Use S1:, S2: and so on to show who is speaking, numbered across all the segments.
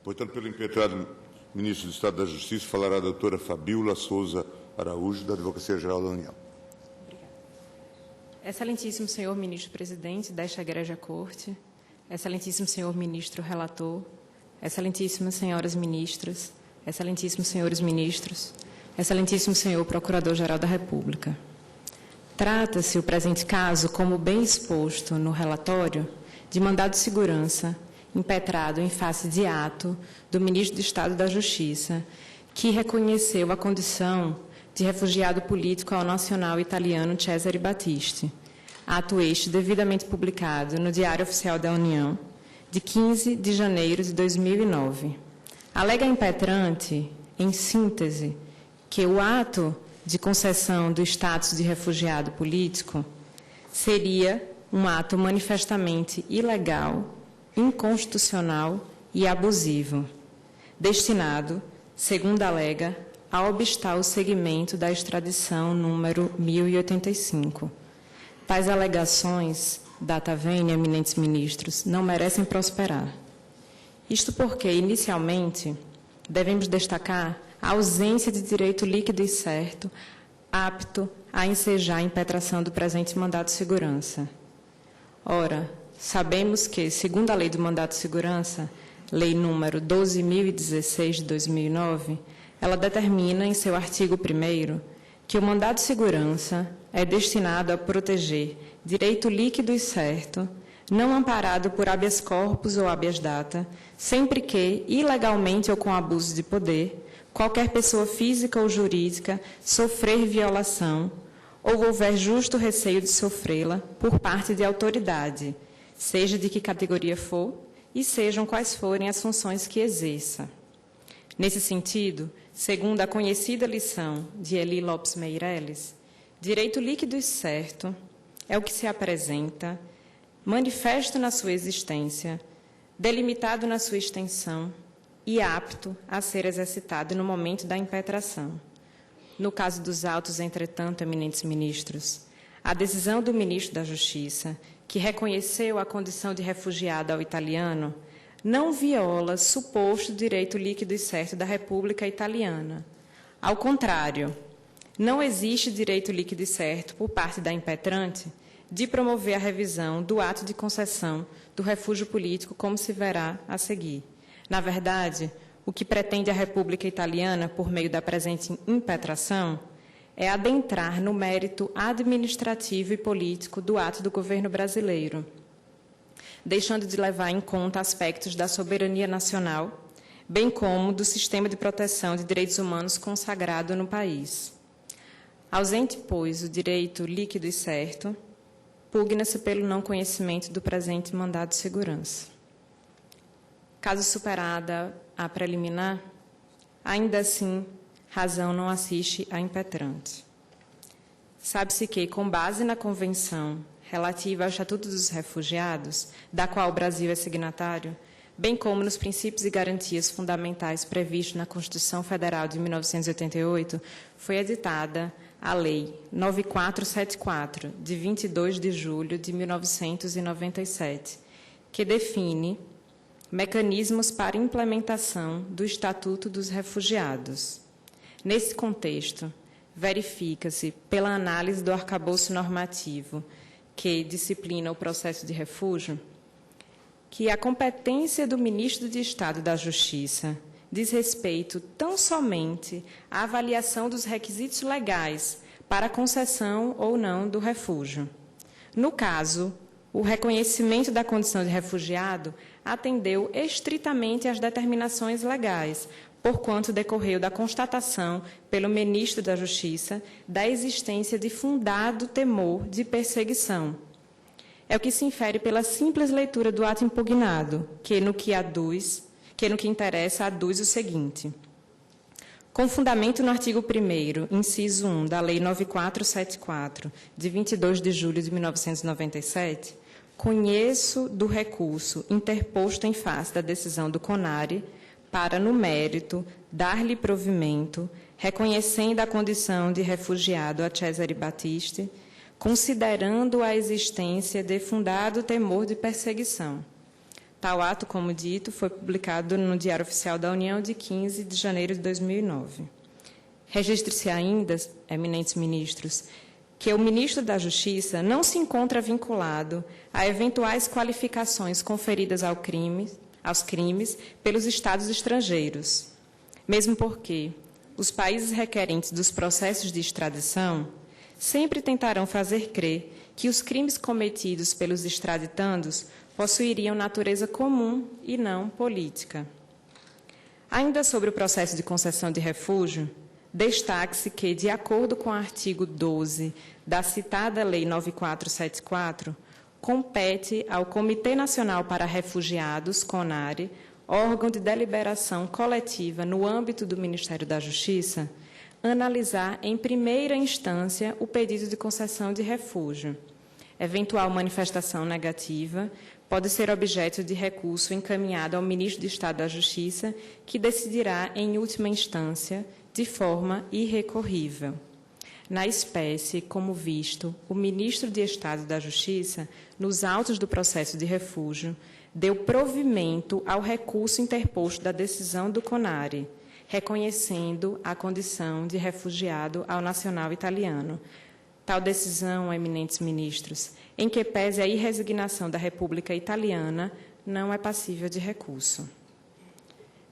S1: Portanto, pelo impetrado Ministro do Estado da Justiça, falará a doutora Fabíola Souza Araújo, da Advocacia Geral da União.
S2: Obrigada. Excelentíssimo senhor Ministro-Presidente desta Egrégia Corte, excelentíssimo senhor Ministro Relator, excelentíssimas senhoras ministras, excelentíssimos senhores ministros, excelentíssimo senhor Procurador-Geral da República. Trata-se o presente caso, como bem exposto no relatório, de mandado de segurança impetrado em face de ato do Ministro do Estado da Justiça, que reconheceu a condição de refugiado político ao nacional italiano Cesare Battisti, ato este devidamente publicado no Diário Oficial da União, de 15 de janeiro de 2009. Alega a impetrante, em síntese, que o ato de concessão do status de refugiado político seria um ato manifestamente ilegal, inconstitucional e abusivo, destinado, segundo alega, a obstar o seguimento da extradição número 1085. Tais alegações, data venia, eminentes ministros, não merecem prosperar. Isto porque, inicialmente, devemos destacar a ausência de direito líquido e certo apto a ensejar a impetração do presente mandado de segurança. Ora, sabemos que, segundo a Lei do Mandado de Segurança, Lei número 12.016 de 2009, ela determina em seu artigo 1º que o mandado de segurança é destinado a proteger direito líquido e certo, não amparado por habeas corpus ou habeas data, sempre que, ilegalmente ou com abuso de poder, qualquer pessoa física ou jurídica sofrer violação ou houver justo receio de sofrê-la por parte de autoridade, seja de que categoria for e sejam quais forem as funções que exerça. Nesse sentido, segundo a conhecida lição de Eli Lopes Meireles, direito líquido e certo é o que se apresenta, manifesto na sua existência, delimitado na sua extensão e apto a ser exercitado no momento da impetração. No caso dos autos, entretanto, eminentes ministros, a decisão do Ministro da Justiça, que reconheceu a condição de refugiado ao italiano, não viola suposto direito líquido e certo da República Italiana. Ao contrário, não existe direito líquido e certo por parte da impetrante de promover a revisão do ato de concessão do refúgio político, como se verá a seguir. Na verdade, o que pretende a República Italiana, por meio da presente impetração, é adentrar no mérito administrativo e político do ato do governo brasileiro, deixando de levar em conta aspectos da soberania nacional, bem como do sistema de proteção de direitos humanos consagrado no país. Ausente, pois, o direito líquido e certo, pugna-se pelo não conhecimento do presente mandado de segurança. Caso superada a preliminar, ainda assim, razão não assiste a impetrante. Sabe-se que, com base na Convenção relativa ao Estatuto dos Refugiados, da qual o Brasil é signatário, bem como nos princípios e garantias fundamentais previstos na Constituição Federal de 1988, foi editada a Lei 9474, de 22 de julho de 1997, que define mecanismos para implementação do Estatuto dos Refugiados. Nesse contexto, verifica-se, pela análise do arcabouço normativo que disciplina o processo de refúgio, que a competência do Ministro de Estado da Justiça diz respeito tão somente à avaliação dos requisitos legais para a concessão ou não do refúgio. No caso, o reconhecimento da condição de refugiado atendeu estritamente às determinações legais, porquanto decorreu da constatação pelo Ministro da Justiça da existência de fundado temor de perseguição. É o que se infere pela simples leitura do ato impugnado, que no que interessa aduz o seguinte: com fundamento no artigo 1º, inciso 1 da Lei 9474, de 22 de julho de 1997, conheço do recurso interposto em face da decisão do CONARE para, no mérito, dar-lhe provimento, reconhecendo a condição de refugiado a Cesare Battisti, considerando a existência de fundado temor de perseguição. Tal ato, como dito, foi publicado no Diário Oficial da União de 15 de janeiro de 2009. Registre-se ainda, eminentes ministros, que o ministro da Justiça não se encontra vinculado a eventuais qualificações conferidas aos crimes pelos Estados estrangeiros, mesmo porque os países requerentes dos processos de extradição sempre tentarão fazer crer que os crimes cometidos pelos extraditandos possuiriam natureza comum e não política. Ainda sobre o processo de concessão de refúgio, destaque-se que, de acordo com o artigo 12 da citada Lei 9474, compete ao Comitê Nacional para Refugiados, CONARE, órgão de deliberação coletiva no âmbito do Ministério da Justiça, analisar em primeira instância o pedido de concessão de refúgio. Eventual manifestação negativa pode ser objeto de recurso encaminhado ao Ministro de Estado da Justiça, que decidirá, em última instância, de forma irrecorrível. Na espécie, como visto, o Ministro de Estado da Justiça, nos autos do processo de refúgio, deu provimento ao recurso interposto da decisão do CONARE, reconhecendo a condição de refugiado ao nacional italiano. Tal decisão, eminentes ministros, em que pese a irresignação da República Italiana, não é passível de recurso.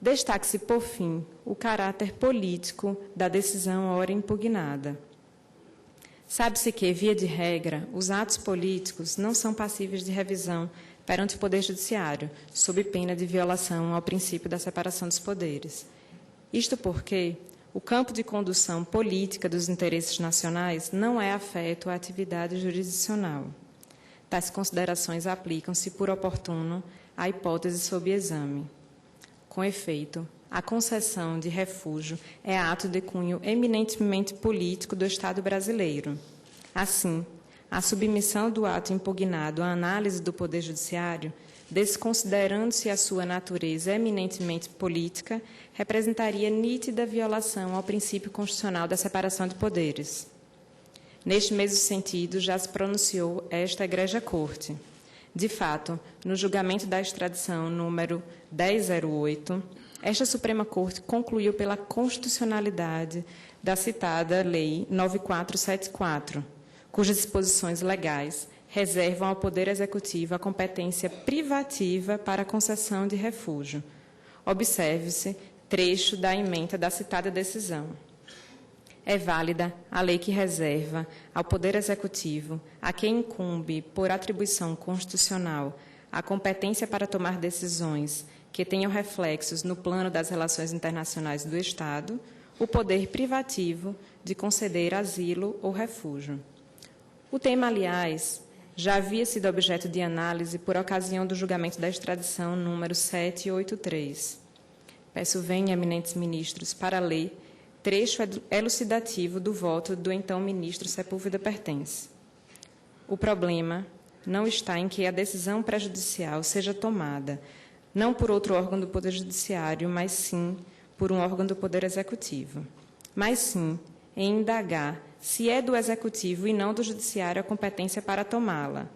S2: Destaque-se, por fim, o caráter político da decisão ora impugnada. Sabe-se que, via de regra, os atos políticos não são passíveis de revisão perante o Poder Judiciário, sob pena de violação ao princípio da separação dos poderes. Isto porque o campo de condução política dos interesses nacionais não é afeto à atividade jurisdicional. Tais considerações aplicam-se, por oportuno, à hipótese sob exame. Com efeito, a concessão de refúgio é ato de cunho eminentemente político do Estado brasileiro. Assim, a submissão do ato impugnado à análise do Poder Judiciário, desconsiderando-se a sua natureza eminentemente política, representaria nítida violação ao princípio constitucional da separação de poderes. Neste mesmo sentido, já se pronunciou esta Egrégia Corte. De fato, no julgamento da extradição número 1008, esta Suprema Corte concluiu pela constitucionalidade da citada Lei 9474, cujas disposições legais reservam ao Poder Executivo a competência privativa para a concessão de refúgio. Observe-se trecho da ementa da citada decisão. É válida a lei que reserva ao Poder Executivo, a quem incumbe, por atribuição constitucional, a competência para tomar decisões que tenham reflexos no plano das relações internacionais do Estado, o poder privativo de conceder asilo ou refúgio. O tema, aliás, já havia sido objeto de análise por ocasião do julgamento da extradição número 783. Peço venha, eminentes ministros, para ler trecho elucidativo do voto do então ministro Sepúlveda Pertence. O problema não está em que a decisão prejudicial seja tomada não por outro órgão do Poder Judiciário, mas sim por um órgão do Poder Executivo. Mas sim em indagar se é do Executivo e não do Judiciário a competência para tomá-la.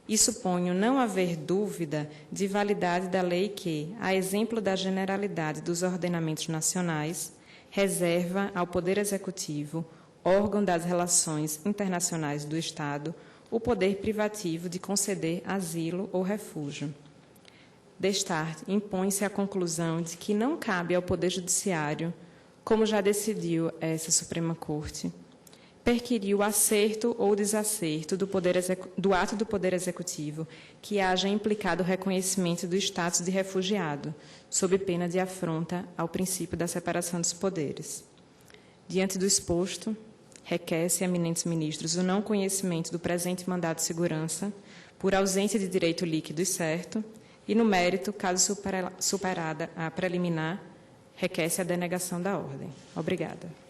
S2: E suponho não haver dúvida de validade da lei que, a exemplo da generalidade dos ordenamentos nacionais, reserva ao Poder Executivo, órgão das relações internacionais do Estado, o poder privativo de conceder asilo ou refúgio. Destarte, impõe-se a conclusão de que não cabe ao Poder Judiciário, como já decidiu essa Suprema Corte, perquirir o acerto ou desacerto do ato do Poder Executivo que haja implicado o reconhecimento do status de refugiado, sob pena de afronta ao princípio da separação dos poderes. Diante do exposto, requer-se, eminentes ministros, o não conhecimento do presente mandado de segurança por ausência de direito líquido e certo, e, no mérito, caso superada a preliminar, requer-se a denegação da ordem. Obrigada.